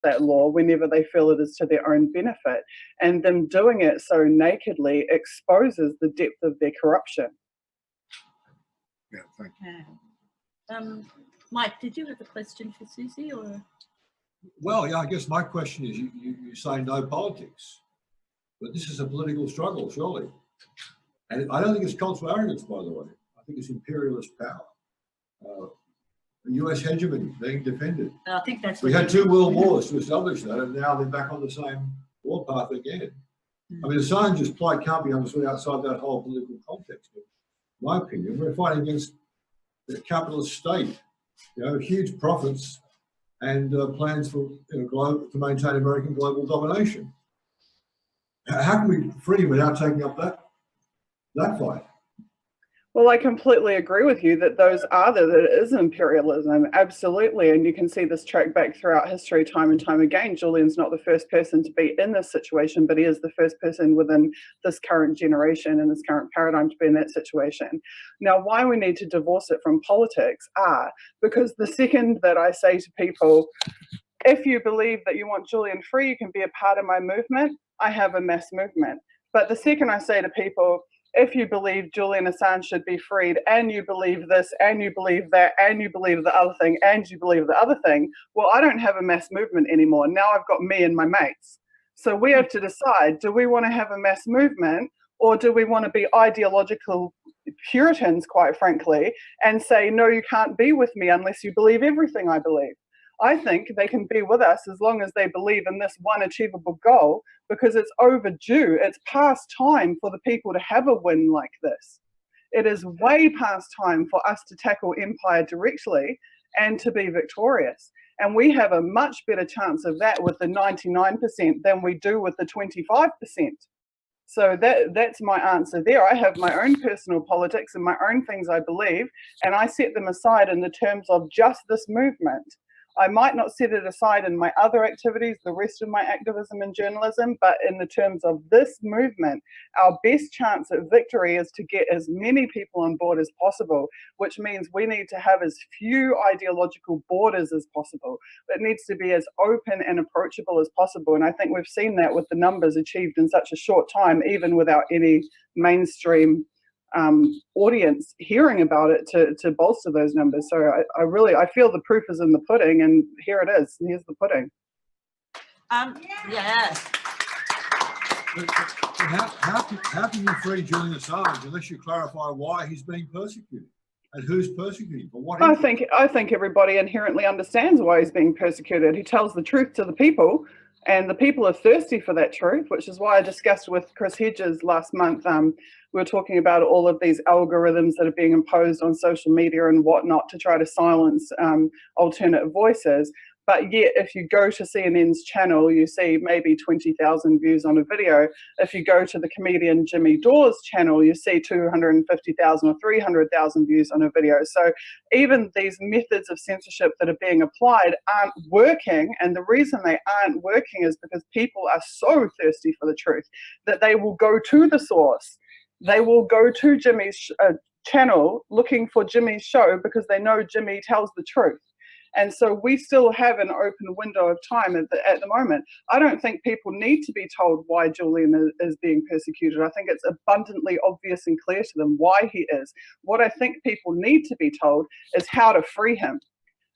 that law whenever they feel it is to their own benefit. And them doing it so nakedly exposes the depth of their corruption. Yeah, thank you. Mike, did you have a question for Suzie, or? Well, yeah, I guess my question is, you say no politics, but this is a political struggle, surely. And I don't think it's cultural arrogance, by the way. I think it's imperialist power. The US hegemony being defended. I think that's we had 2 world wars to establish that, and now they're back on the same warpath again. I mean, Assange's plight can't be understood outside that whole political context. In my opinion, we're fighting against the capitalist state, you know, huge profits and plans for to maintain American global domination. How can we free him without taking up that fight? Well, I completely agree with you that that it is imperialism, absolutely. And you can see this track back throughout history time and time again. Julian's not the first person to be in this situation, but he is the first person within this current generation and this current paradigm to be in that situation. Now, why we need to divorce it from politics because the second that I say to people, if you believe that you want Julian free, you can be a part of my movement, I have a mass movement. But the second I say to people, if you believe Julian Assange should be freed, and you believe this, and you believe that, and you believe the other thing, and you believe the other thing, well, I don't have a mass movement anymore. Now I've got me and my mates. So we have to decide, do we want to have a mass movement, or do we want to be ideological Puritans, quite frankly, and say, no, you can't be with me unless you believe everything I believe? I think they can be with us as long as they believe in this one achievable goal, because it's overdue. It's past time for the people to have a win like this. It is way past time for us to tackle empire directly and to be victorious. And we have a much better chance of that with the 99% than we do with the 25%. So that's my answer there. I have my own personal politics and my own things I believe, and I set them aside in the terms of just this movement. I might not set it aside in my other activities, the rest of my activism and journalism, but in the terms of this movement, our best chance at victory is to get as many people on board as possible, which means we need to have as few ideological borders as possible. It needs to be as open and approachable as possible. And I think we've seen that with the numbers achieved in such a short time, even without any mainstream audience hearing about it to bolster those numbers. So I feel the proof is in the pudding, and here it is. Here's the pudding. Yeah. How can you free Julian Assange unless you clarify why he's being persecuted and who's persecuting for what? I think everybody inherently understands why he's being persecuted. He tells the truth to the people, and the people are thirsty for that truth, which is why I discussed with Chris Hedges last month. We were talking about all of these algorithms that are being imposed on social media and whatnot to try to silence alternate voices. But yet, if you go to CNN's channel, you see maybe 20,000 views on a video. If you go to the comedian Jimmy Dawes' channel, you see 250,000 or 300,000 views on a video. So even these methods of censorship that are being applied aren't working. And the reason they aren't working is because people are so thirsty for the truth that they will go to the source. They will go to Jimmy's channel looking for Jimmy's show because they know Jimmy tells the truth. And so we still have an open window of time at the moment. I don't think people need to be told why Julian is being persecuted. I think it's abundantly obvious and clear to them why he is. What I think people need to be told is how to free him.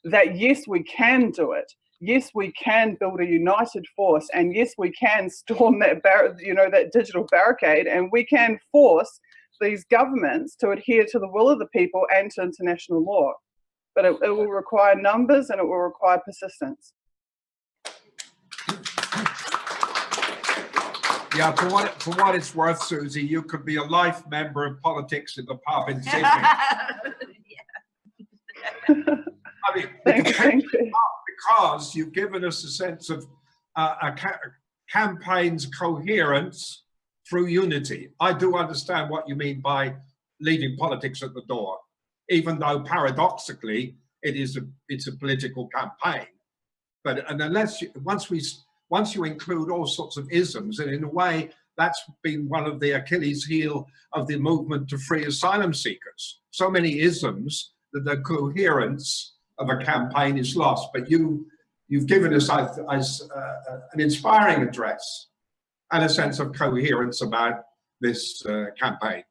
That yes, we can do it. Yes, we can build a united force, and yes, we can storm that that digital barricade, and we can force these governments to adhere to the will of the people and to international law. But it will require numbers, and it will require persistence. Yeah, for what it's worth, Suzie, you could be a life member of politics in the pub in Sydney. I mean, because you've given us a sense of a campaign's coherence through unity. I do understand what you mean by leaving politics at the door, even though paradoxically it's a political campaign. But unless once you include all sorts of isms, and in a way that's been one of the Achilles heel of the movement to free asylum seekers. So many isms that the coherence of a campaign is lost. But you you've given us an inspiring address and a sense of coherence about this campaign.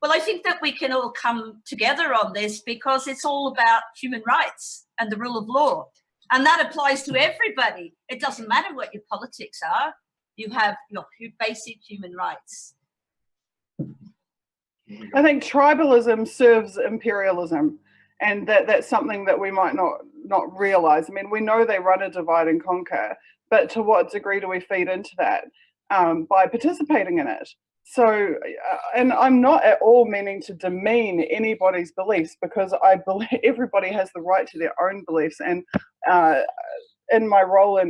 Well, I think that we can all come together on this because it's all about human rights and the rule of law. And that applies to everybody. It doesn't matter what your politics are. You have your basic human rights. I think tribalism serves imperialism, and that's something that we might not realize. I mean, we know they run a divide and conquer, but to what degree do we feed into that by participating in it? So, and I'm not at all meaning to demean anybody's beliefs, because I believe everybody has the right to their own beliefs. And in my role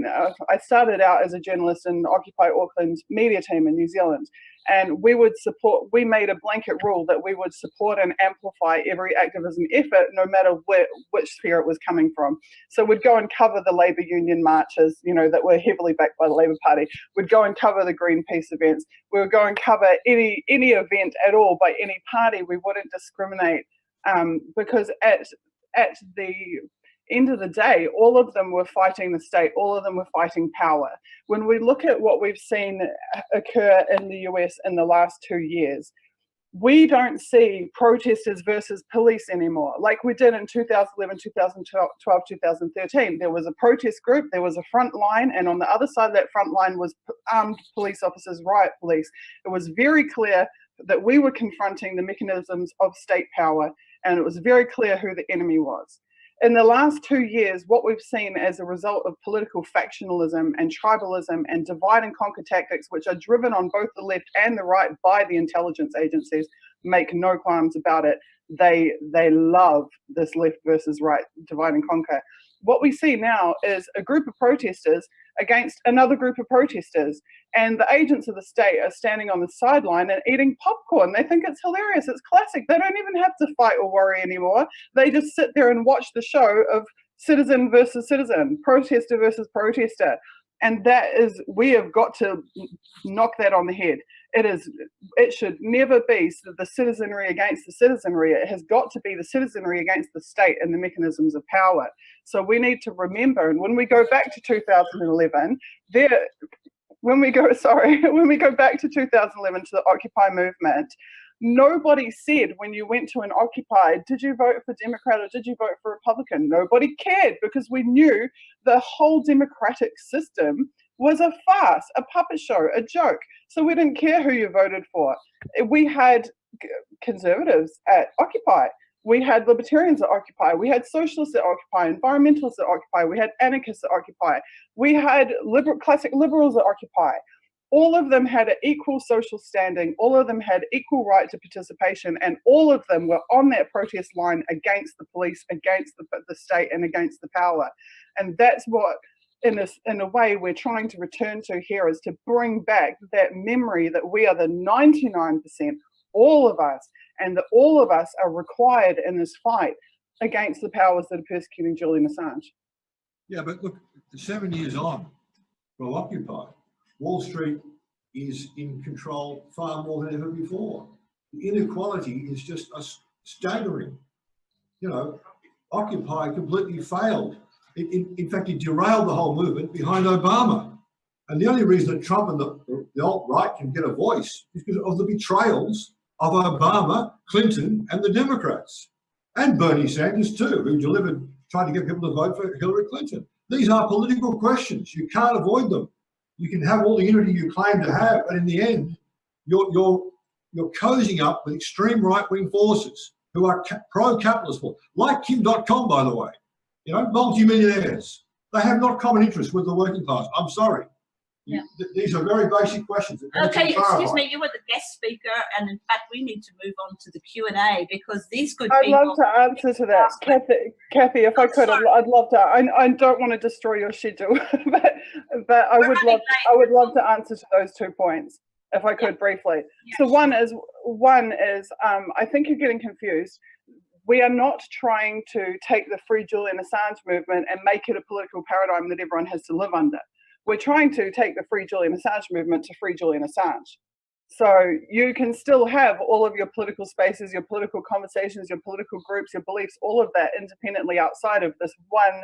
I started out as a journalist in Occupy Auckland's media team in New Zealand, and we made a blanket rule that we would support and amplify every activism effort, no matter which sphere it was coming from. So we'd go and cover the Labour Union marches, that were heavily backed by the Labour Party. We'd go and cover the Greenpeace events. We would go and cover any event at all by any party. We wouldn't discriminate, because at the end of the day, all of them were fighting the state, all of them were fighting power. When we look at what we've seen occur in the US in the last 2 years, we don't see protesters versus police anymore, like we did in 2011, 2012, 2013. There was a protest group, there was a front line, and on the other side of that front line was armed police officers, riot police. It was very clear that we were confronting the mechanisms of state power, and it was very clear who the enemy was. In the last 2 years, what we've seen as a result of political factionalism and tribalism and divide and conquer tactics, which are driven on both the left and the right by the intelligence agencies, make no qualms about it. They love this left versus right divide and conquer. What we see now is a group of protesters against another group of protesters, and the agents of the state are standing on the sideline and eating popcorn. They think it's hilarious, it's classic. They don't even have to fight or worry anymore. They just sit there and watch the show of citizen versus citizen, protester versus protester. And we have got to knock that on the head. It should never be the citizenry against the citizenry. It has got to be the citizenry against the state and the mechanisms of power. So we need to remember, and when we go back to 2011, when we go back to 2011 to the Occupy movement, nobody said when you went to an Occupy, did you vote for Democrat or did you vote for Republican? Nobody cared, because we knew the whole democratic system was a farce, a puppet show, a joke. So we didn't care who you voted for. We had conservatives at Occupy. We had libertarians at Occupy. We had socialists at Occupy, environmentalists at Occupy. We had anarchists at Occupy. We had classic liberals at Occupy. All of them had an equal social standing. All of them had equal right to participation, and all of them were on that protest line against the police, against the state, and against the power. And that's what, in a way, we're trying to return to here, is to bring back that memory that we are the 99%, all of us, and that all of us are required in this fight against the powers that are persecuting Julian Assange. Yeah, but look, 7 years on from Occupy, Wall Street is in control far more than ever before. The inequality is just staggering. Occupy completely failed. In fact, it derailed the whole movement behind Obama. And the only reason that Trump and the alt-right can get a voice is because of the betrayals of Obama, Clinton, and the Democrats. And Bernie Sanders too, who tried to get people to vote for Hillary Clinton. These are political questions. You can't avoid them. You can have all the unity you claim to have, but in the end, you're cozying up with extreme right-wing forces who are pro-capitalist, like Kim.com, by the way. Multi-millionaires. They have not common interests with the working class. I'm sorry. Yeah. These are very basic questions. Okay, excuse me, you were the guest speaker, and in fact, we need to move on to the Q&A, because these good people... I'd love to answer to that, Kathy, if I could. I'd love to. I don't want to destroy your schedule, but I would love to answer to those 2 points, if I could, briefly. Yeah, so one is, I think you're getting confused. We are not trying to take the Free Julian Assange movement and make it a political paradigm that everyone has to live under. We're trying to take the Free Julian Assange movement to Free Julian Assange. So you can still have all of your political spaces, your political conversations, your political groups, your beliefs, all of that independently outside of this one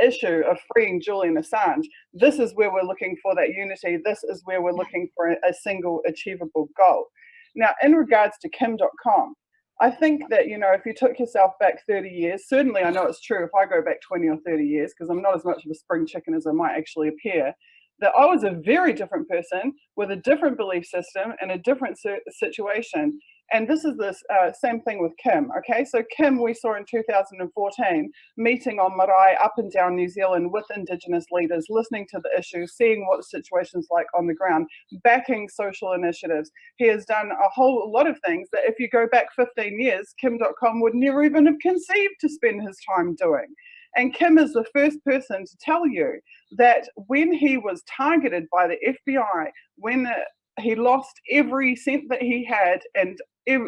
issue of freeing Julian Assange, this is where we're looking for that unity. This is where we're looking for a single achievable goal. Now, in regards to Kim.com, I think that, you know, if you took yourself back 30 years, certainly I know it's true if I go back 20 or 30 years, because I'm not as much of a spring chicken as I might actually appear, that I was a very different person with a different belief system and a different situation. And this is the same thing with Kim, okay? So Kim, we saw in 2014, meeting on marae up and down New Zealand with Indigenous leaders, listening to the issues, seeing what the situation's like on the ground, backing social initiatives. He has done a whole lot of things that if you go back 15 years, Kim.com would never even have conceived to spend his time doing. And Kim is the first person to tell you that when he was targeted by the FBI, when he lost every cent that he had and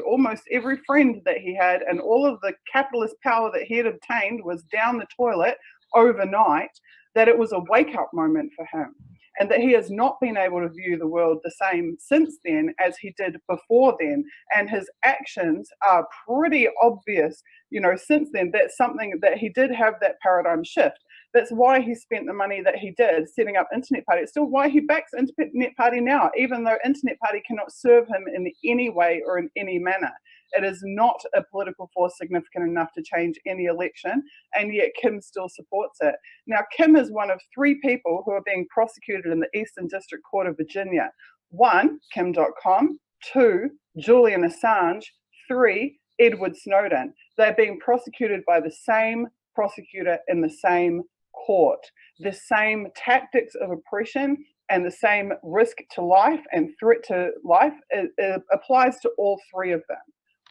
almost every friend that he had, and all of the capitalist power that he had obtained was down the toilet overnight, that it was a wake-up moment for him, and that he has not been able to view the world the same since then as he did before then. And his actions are pretty obvious, you know, since then. That's something that he did have that paradigm shift. That's why he spent the money that he did setting up Internet Party. It's still why he backs Internet Party now, even though Internet Party cannot serve him in any way or in any manner. It is not a political force significant enough to change any election, and yet Kim still supports it. Now, Kim is one of 3 people who are being prosecuted in the Eastern District Court of Virginia. 1, Kim.com. 2, Julian Assange. 3, Edward Snowden. They're being prosecuted by the same prosecutor in the same court. The same tactics of oppression and the same risk to life and threat to life it applies to all 3 of them.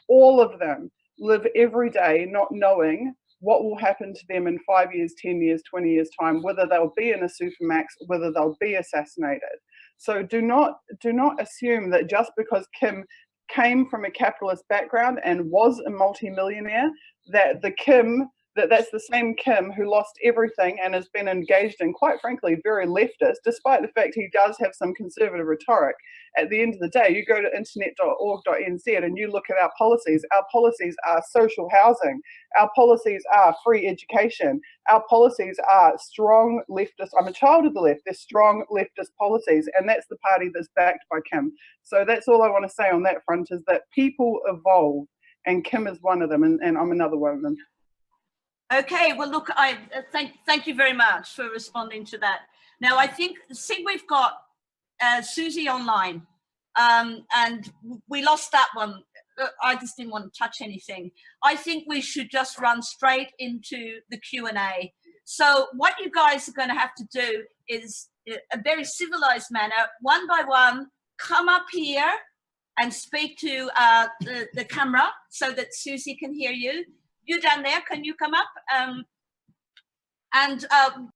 All of them live every day not knowing what will happen to them in 5 years, 10 years, 20 years time, whether they'll be in a supermax, whether they'll be assassinated. So do not assume that just because Kim came from a capitalist background and was a multimillionaire, that that's the same Kim who lost everything and has been engaged in, quite frankly, very leftist, despite the fact he does have some conservative rhetoric. At the end of the day, you go to internet.org.nz and you look at our policies. Our policies are social housing. Our policies are free education. Our policies are strong leftist. I'm a child of the left. They're strong leftist policies, and that's the party that's backed by Kim. So that's all I want to say on that front, is that people evolve, and Kim is one of them, and I'm another one of them. Okay, well, look, I thank you very much for responding to that. Now, I think we've got Suzie online, and we lost that one. I just didn't want to touch anything. I think we should just run straight into the Q&A. So what you guys are going to have to do is, in a very civilized manner, one by one, come up here and speak to the camera so that Suzie can hear you. You down there, can you come up?